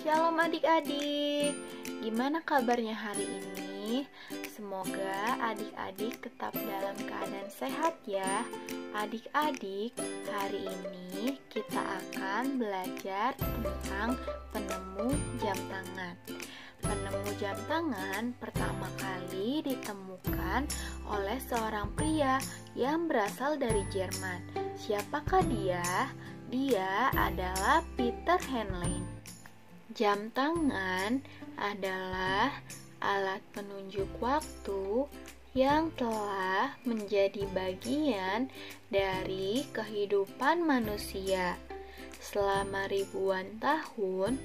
Shalom adik-adik, gimana kabarnya hari ini? Semoga adik-adik tetap dalam keadaan sehat ya. Adik-adik, hari ini kita akan belajar tentang penemu jam tangan. Penemu jam tangan pertama kali ditemukan oleh seorang pria yang berasal dari Jerman. Siapakah dia? Dia adalah Peter Henlein. Jam tangan adalah alat penunjuk waktu yang telah menjadi bagian dari kehidupan manusia. Selama ribuan tahun,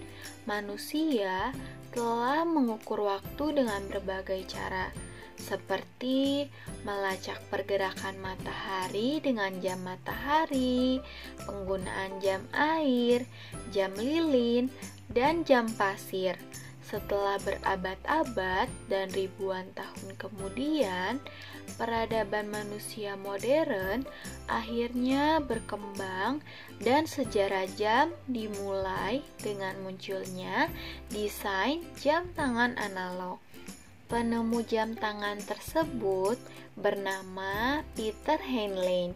manusia telah mengukur waktu dengan berbagai cara, seperti melacak pergerakan matahari dengan jam matahari, penggunaan jam air, jam lilin, dan jam pasir. Setelah berabad-abad dan ribuan tahun kemudian, peradaban manusia modern akhirnya berkembang dan sejarah jam dimulai dengan munculnya desain jam tangan analog. Penemu jam tangan tersebut bernama Peter Henlein.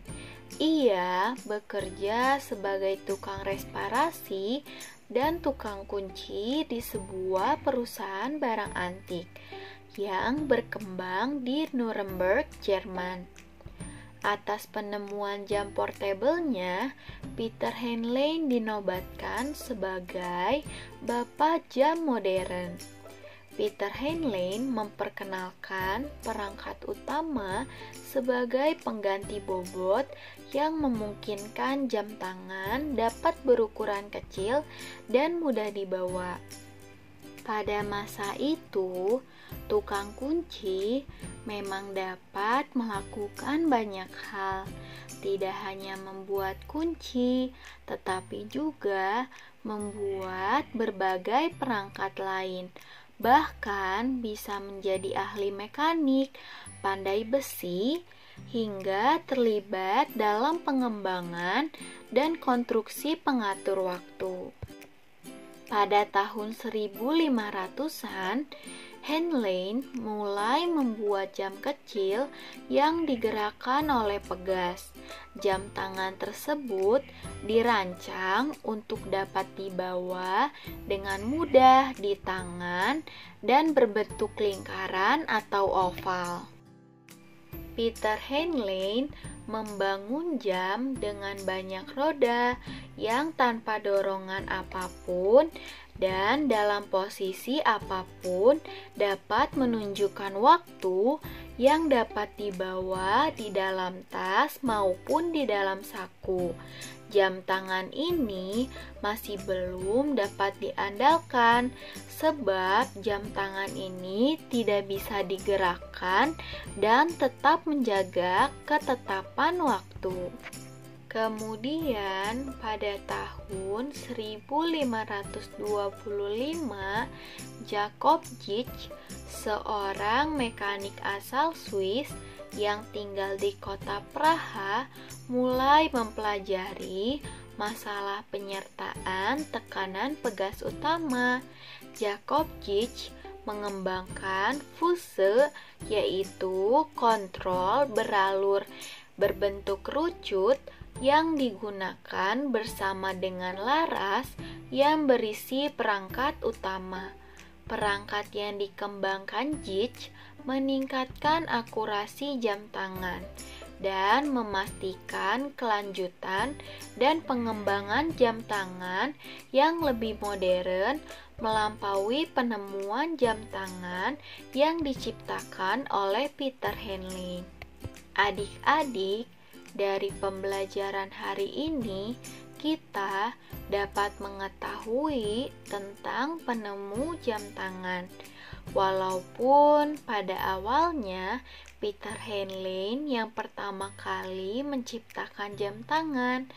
Ia bekerja sebagai tukang reparasi dan tukang kunci di sebuah perusahaan barang antik yang berkembang di Nuremberg, Jerman. Atas penemuan jam portable-nya, Peter Henlein dinobatkan sebagai Bapak Jam Modern. Peter Henlein memperkenalkan perangkat utama sebagai pengganti bobot yang memungkinkan jam tangan dapat berukuran kecil dan mudah dibawa. Pada masa itu, tukang kunci memang dapat melakukan banyak hal, tidak hanya membuat kunci, tetapi juga membuat berbagai perangkat lain. Bahkan bisa menjadi ahli mekanik, pandai besi, hingga terlibat dalam pengembangan dan konstruksi pengatur waktu. Pada tahun 1500-an, Henlein mulai membuat jam kecil yang digerakkan oleh pegas. Jam tangan tersebut dirancang untuk dapat dibawa dengan mudah di tangan dan berbentuk lingkaran atau oval. Peter Henlein membangun jam dengan banyak roda yang tanpa dorongan apapun dan dalam posisi apapun dapat menunjukkan waktu yang dapat dibawa di dalam tas maupun di dalam saku. Jam tangan ini masih belum dapat diandalkan sebab jam tangan ini tidak bisa digerakkan dan tetap menjaga ketetapan waktu. Kemudian pada tahun 1525, Jakob Gitsch, seorang mekanik asal Swiss yang tinggal di kota Praha, mulai mempelajari masalah penyertaan tekanan pegas utama. Jakob Gitsch mengembangkan fuse, yaitu kontrol beralur berbentuk kerucut yang digunakan bersama dengan laras yang berisi perangkat utama. Perangkat yang dikembangkan Gitsch meningkatkan akurasi jam tangan dan memastikan kelanjutan dan pengembangan jam tangan yang lebih modern melampaui penemuan jam tangan yang diciptakan oleh Peter Henlein. Adik-adik, dari pembelajaran hari ini, kita dapat mengetahui tentang penemu jam tangan. Walaupun pada awalnya Peter Henlein yang pertama kali menciptakan jam tangan,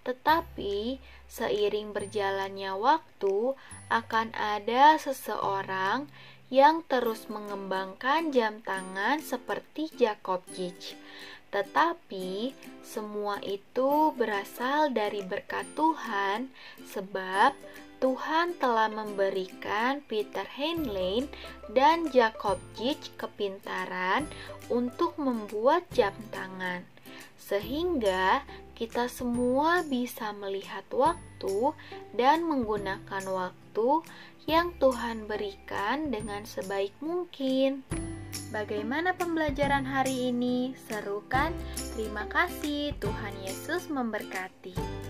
tetapi seiring berjalannya waktu akan ada seseorang yang terus mengembangkan jam tangan seperti Jakob Gitsch. Tetapi semua itu berasal dari berkat Tuhan, sebab Tuhan telah memberikan Peter Heinlein dan Jacob Gitch kepintaran untuk membuat jam tangan, sehingga kita semua bisa melihat waktu dan menggunakan waktu yang Tuhan berikan dengan sebaik mungkin. Bagaimana pembelajaran hari ini? Seru kan? Terima kasih, Tuhan Yesus memberkati.